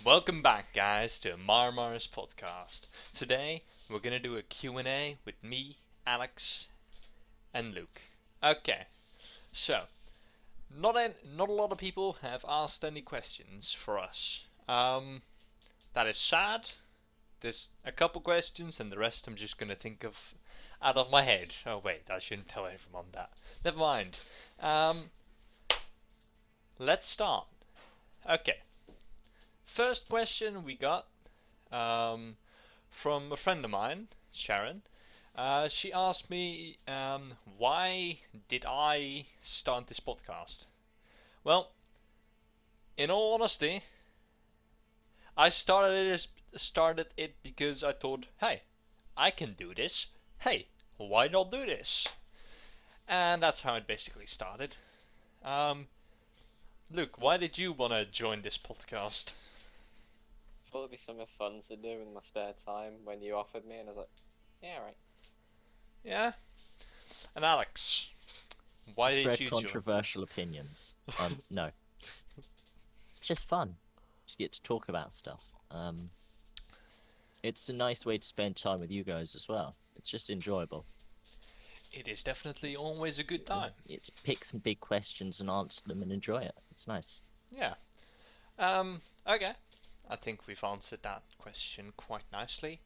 Welcome back, guys, to Marmar's podcast. Today, we're gonna do a Q&A with me, Alex, and Luke. Okay, so not a lot of people have asked any questions for us. That is sad. There's a couple questions, and the rest I'm just gonna think of out of my head. Oh wait, I shouldn't tell everyone that. Never mind. Um, let's start. Okay, first question we got um, from a friend of mine, Sharon. She asked me, why did I start this podcast? Well, in all honesty, I started it because I thought, hey, I can do this. Hey, why not do this? And that's how it basically started. Um, Luke, why did you want to join this podcast? Thought it'd be something fun to do in my spare time when you offered me, and I was like, yeah, right. Yeah? And Alex, why did Spread you join? controversial opinions. No. It's just fun. You get to talk about stuff. It's a nice way to spend time with you guys as well. It's just enjoyable. It is definitely always a good time. It's pick some big questions and answer them and enjoy it. It's nice. Yeah. Okay. I think we've answered that question quite nicely.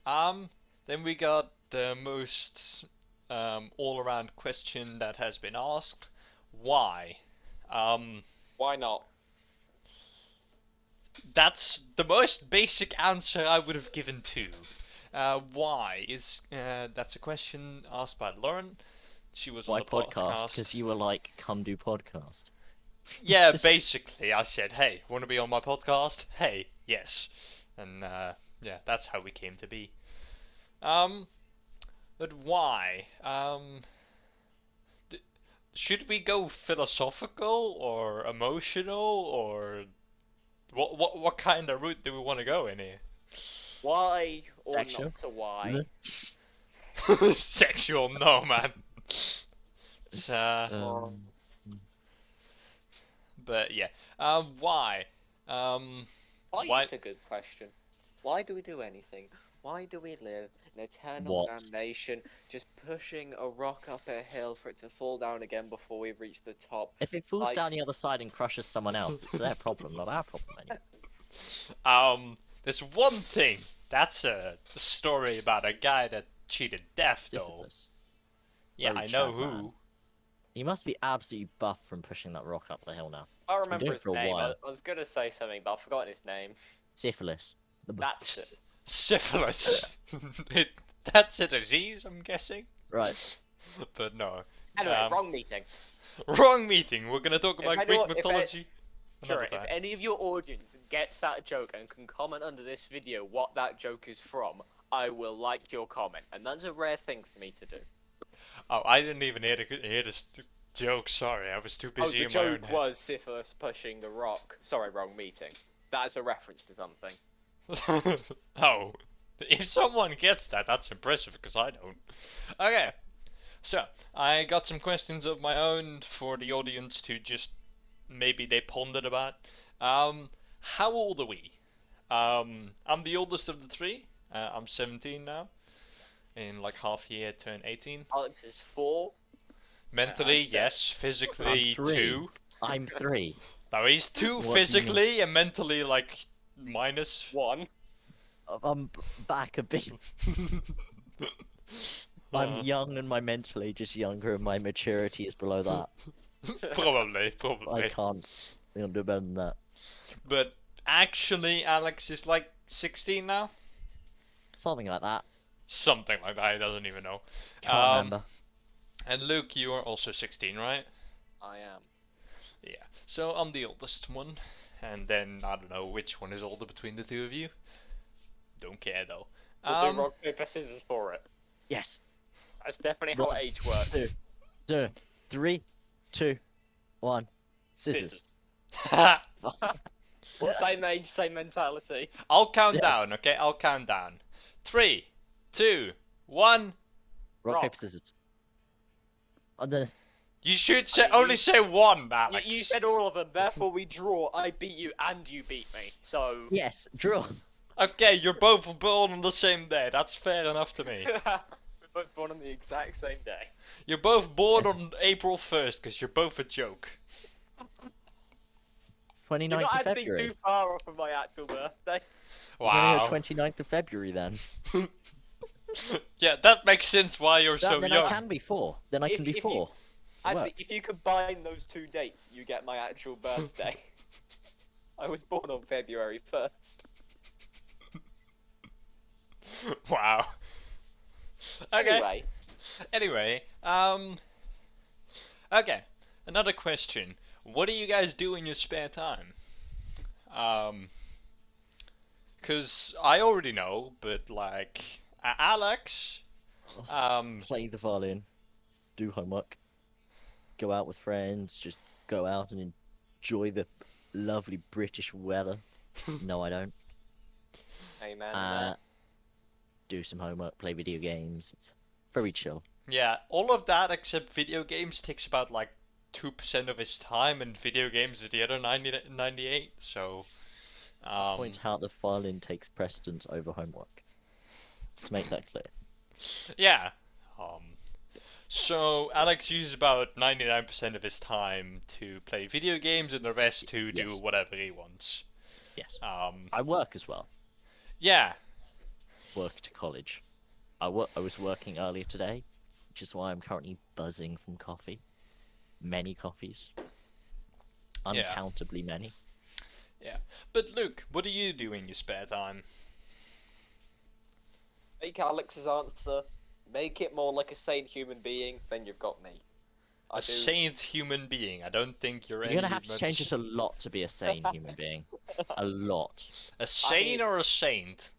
Then we got the most all-around question that has been asked. Why? Why not? That's the most basic answer I would have given too. Why is that's a question asked by Lauren. She was Why on the podcast? Because you were like, come do podcast. Yeah, basically, I said, "Hey, want to be on my podcast?" Hey, yes, and yeah, that's how we came to be. Um, but why? Should we go philosophical or emotional or what kind of route do we want to go in here? Why or Sexual? not to why? Sexual? No, man. It's, but yeah. Why? Why is a good question. Why do we do anything? Why do we live in eternal What? damnation, just pushing a rock up a hill for it to fall down again before we reach the top? If it falls down the other side and crushes someone else, it's their problem, not our problem anymore. There's one thing. That's a story about a guy that cheated death, though. Sisyphus. Yeah, Very I know chad who. man. He must be absolutely buff from pushing that rock up the hill now. I been remember doing it his for a name. I while. was gonna say something, but I've forgotten his name. Syphilis. That's it. Syphilis. That's a disease, I'm guessing. Right. But no. Anyway, wrong meeting. Wrong meeting. We're gonna talk If about anyone- Greek if mythology. Sure, another if time. any of your audience gets that joke and can comment under this video what that joke is from, I will like your comment, and that's a rare thing for me to do. Oh, I didn't even hear this joke. Sorry, I was too Oh, busy the in my own joke head. was Syphilis pushing the rock. Sorry, wrong meeting. That's a reference to something. Oh, if someone gets that, that's impressive because I don't. Okay, so I got some questions of my own for the audience to just maybe they pondered about. How old are we? I'm the oldest of the three. I'm 17 now. In like half year, turn 18. Alex is 4. Mentally, I'm yes. Physically, I'm 3. 2. I'm 3. No, he's 2 What do you physically and mentally like minus. 1. I'm back a bit. I'm young and my mentally just younger and my maturity is below that. Probably. I can't do better than that. But actually, Alex is like 16 now? Something like that. Something like that, he doesn't even know. Can't remember. And Luke, you are also 16, right? I am. Yeah. So I'm the oldest one. And then, I don't know which one is older between the two of you. Don't care though. We'll do rock, paper, scissors for it. Yes. That's definitely how One, age works. 2, 3, 2, 1. Scissors. Same age, same mentality. I'll count Yes. down, okay? I'll count down. 3, 2, 1. Rock, Rock. paper, scissors. And then You should I say mean, only you- say one, You, Alex. you said all of them, therefore we draw. I beat you and you beat me. So. Yes, draw. Okay, you're both born on the same day. That's fair enough to me. We're both born on the exact same day. You're both born on April 1st, because you're both a joke. 29th You're not of actually February. too far off of my actual birthday. We're gonna Wow. go 29th of February then. Yeah, that makes sense why you're so Then young. I can be 4. Then I If- can be if you- 4. Actually, Works. if you combine those 2 dates, you get my actual birthday. I was born on February 1st. Wow. Okay. Anyway, Okay. Another question. What do you guys do in your spare time? Cause I already know, but like Alex, Play the violin. Do homework. Go out with friends. Just go out and enjoy the lovely British weather. No, I don't. amen. Do some homework. Play video games. It's very chill. yeah, all of that except video games takes about like 2% of his time, and video games is the other 98. So, Point out the violin takes precedence over homework. To make that clear. yeah. So Alex uses about 99% of his time to play video games, and the rest to do Yes. whatever he wants. Yes. Um, I work as well. yeah. Work to college. I was working earlier today, which is why I'm currently buzzing from coffee. Many coffees. Yeah. Uncountably many. But Luke, what do you do in your spare time? Make Alex's answer. Make it more like a sane human being. Then you've got me. I A do. saint human being. I don't think you're You're any gonna have to much... change it a lot to be a sane human being. A lot. A sane mean- or a saint?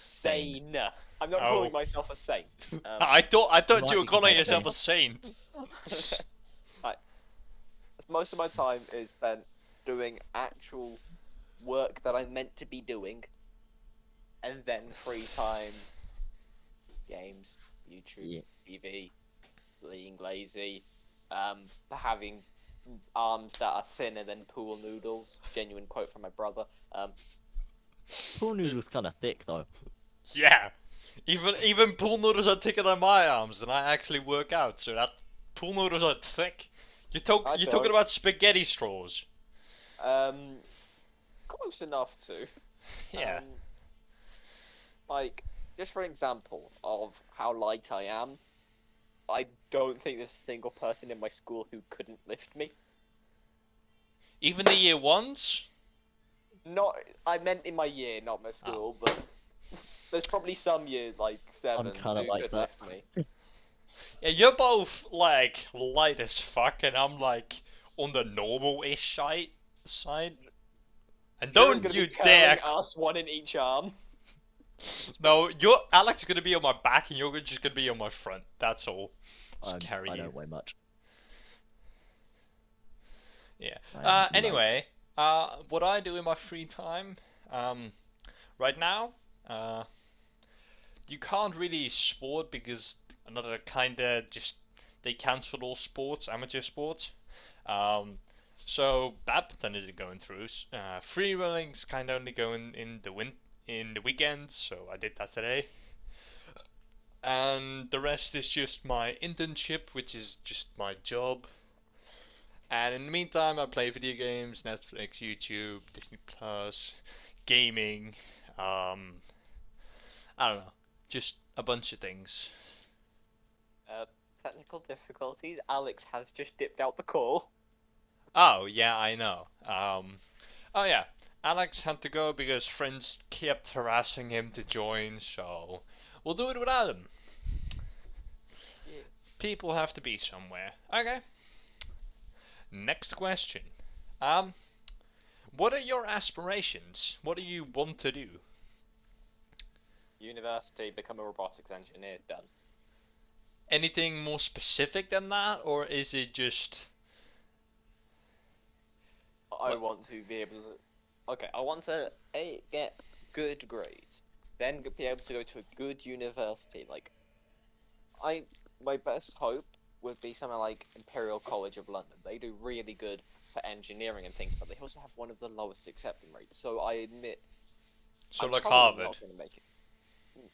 Sane. I'm not Oh. calling myself a saint. I thought Might you were be calling compared to yourself me. a saint. Right. Most of my time is spent doing actual work that I'm meant to be doing, and then free time, games, YouTube, Yeah. TV, being lazy, having arms that are thinner than pool noodles. Genuine quote from my brother. Pool noodle's kind of thick though. Yeah. Even pool noodles are thicker than my arms, and I actually work out, so that pool noodles are thick. You're talking don't. about spaghetti straws. Close enough to. Yeah. Like, just for an example of how light I am, I don't think there's a single person in my school who couldn't lift me. Even the year ones? Not, I meant in my year, not my school, but there's probably some year, like 7 kinda who like could that. lift me. Yeah, you're both like light as fuck, and I'm like on the normal-ish side. And Zero's don't gonna you be carrying dare! us, one in each arm. No, Alex is gonna be on my back, and you're just gonna be on my front. That's all. Just carry I you. don't weigh much. Yeah. I am light. Anyway, what I do in my free time, right now, you can't really sport because another kinda just they cancelled all sports, amateur sports. So badminton isn't going through. Free running's kind of only going in the weekends, so I did that today. And the rest is just my internship, which is just my job. And in the meantime, I play video games, Netflix, YouTube, Disney Plus, gaming. I don't know, just a bunch of things. Technical difficulties. Alex has just dipped out the call. Oh yeah, I know. Oh yeah, Alex had to go because friends kept harassing him to join, so we'll do it without him. Yeah. People have to be somewhere. Okay. Next question. What are your aspirations? What do you want to do? University, become a robotics engineer, done. Anything more specific than that, or is it just... I What? want to be able to. Okay, I want to get good grades, then be able to go to a good university. Like, my best hope would be somewhere like Imperial College of London. They do really good for engineering and things, but they also have one of the lowest acceptance rates. So I admit, So I'm like probably Harvard. not going to make it.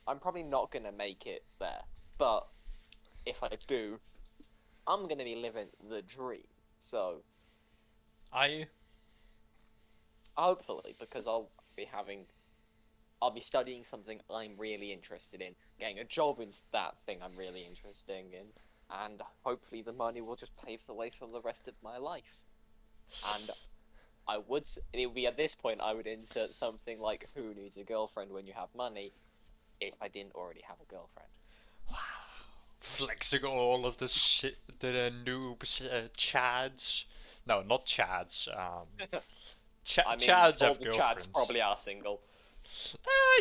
I'm probably not going to make it there. But if I do, I'm going to be living the dream. So Are you? hopefully, because I'll be studying something I'm really interested in, getting a job in that thing I'm really interested in, and hopefully the money will just pave the way for the rest of my life. And it would be at this point I would insert something like "Who needs a girlfriend when you have money?" if I didn't already have a girlfriend. Wow. Flexing all of the shit, the noobs, chads. No, not chads. I mean, chads all have the girlfriends. chads probably are single.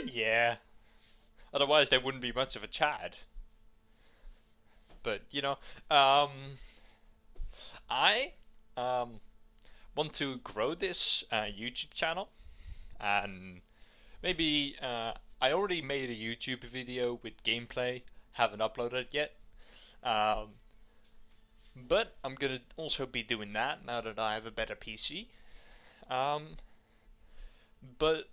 Yeah. Otherwise, there wouldn't be much of a Chad. But I want to grow this YouTube channel, and maybe I already made a YouTube video with gameplay. Haven't uploaded it yet. But I'm gonna also be doing that now that I have a better PC. But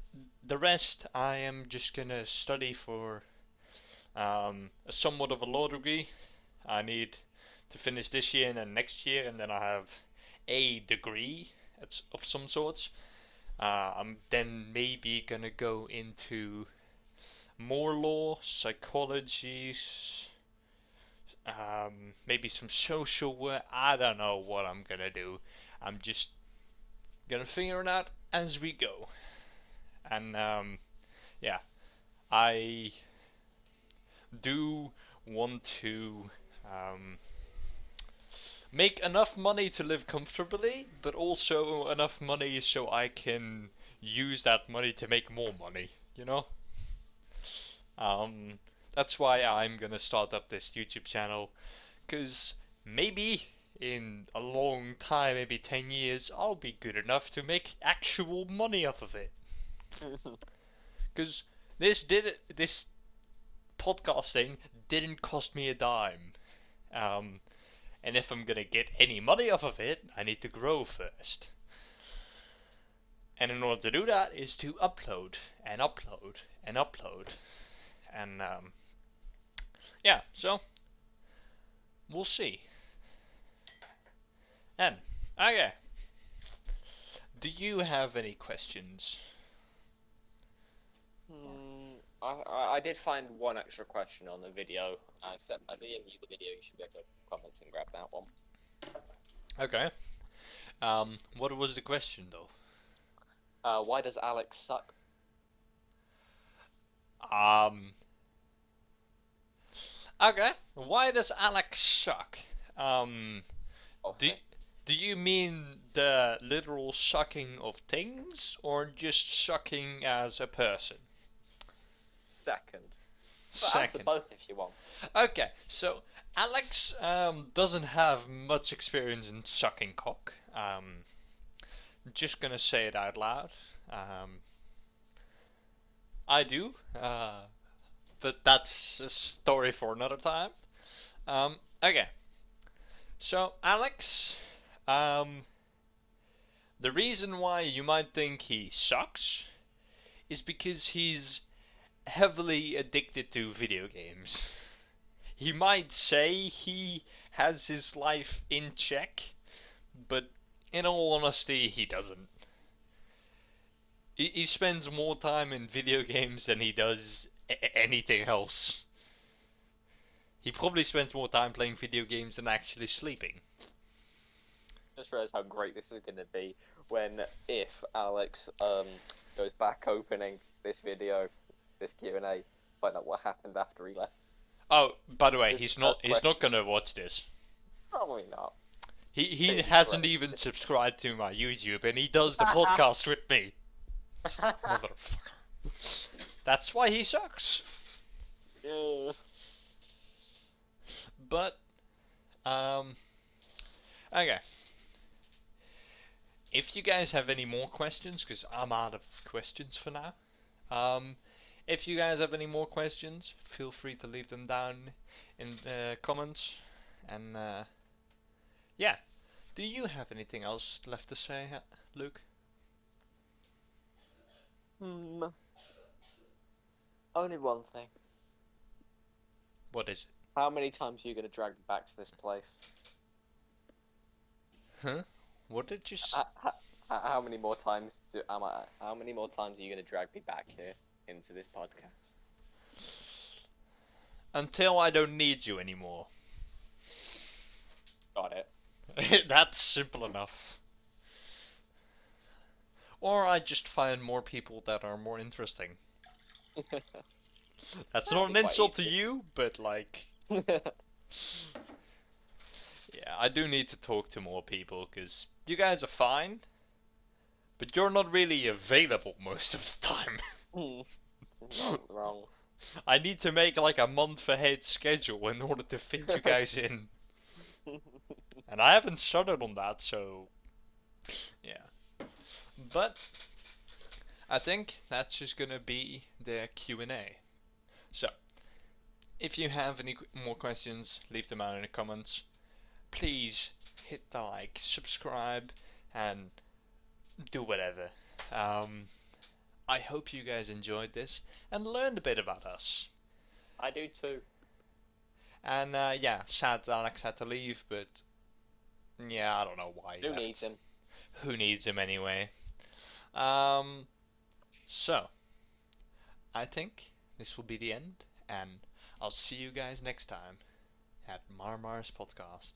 the rest, I am just gonna study for a somewhat of a law degree. I need to finish this year and then next year, and then I have a degree of some sort. I'm then maybe gonna go into more law, psychology, maybe some social work. I don't know what I'm gonna do. I'm just gonna figure it out as we go. And yeah, I do want to make enough money to live comfortably, but also enough money so I can use that money to make more money, you know? Um, that's why I'm gonna start up this YouTube channel, because maybe in a long time, maybe 10 years, I'll be good enough to make actual money off of it. Because this podcasting didn't cost me a dime. And if I'm gonna get any money off of it, I need to grow first. And in order to do that is to upload and upload and upload. And yeah, so we'll see. And okay, do you have any questions? I did find one extra question on the video. I sent my DM you the video. You should be able to comment and grab that one. Okay. What was the question though? Why does Alex suck? Okay. Why does Alex suck? Do Okay. do you mean the literal sucking of things, or just sucking as a person? Second. But answer both if you want. Okay, so Alex doesn't have much experience in sucking cock. Just gonna say it out loud. I do, but that's a story for another time. Okay, so Alex, the reason why you might think he sucks is because he's heavily addicted to video games. He might say he has his life in check, but in all honesty, he doesn't. He spends more time in video games than he does anything else. He probably spends more time playing video games than actually sleeping. Just realize how great this is going to be if Alex goes back opening this video, this Q&A, find out what happened after he left. Oh, by the way, This he's first not gonna watch this. Probably not. He It'd be hasn't great. even subscribed to my YouTube, and he does the podcast with me. Motherfucker. That's why he sucks. Yeah. But okay. If you guys have any more questions, because I'm out of questions for now. If you guys have any more questions, feel free to leave them down in the comments, And yeah, do you have anything else left to say, Luke? Hmm. Only one thing. What is How many times are you gonna drag me back to this place? it? Huh? What did you? How many more times How many more times are you gonna drag me back here into this podcast? Until I don't need you anymore. Got it. That's simple enough. Or I just find more people that are more interesting. That's That'll not an be quite insult to easy. you, but like, yeah, I do need to talk to more people because you guys are fine, but you're not really available most of the time. Wrong. I need to make like a month ahead schedule in order to fit you guys in, and I haven't started on that, so yeah. But I think that's just gonna be the Q&A. So, if you have any more questions, leave them out in the comments. Please hit the like, subscribe, and do whatever. Um, I hope you guys enjoyed this and learned a bit about us. I do too. And yeah, sad that Alex had to leave, but yeah, I don't know why he Who left. needs him? Who needs him anyway? Um, so, I think this will be the end, and I'll see you guys next time at Marmar's Podcast.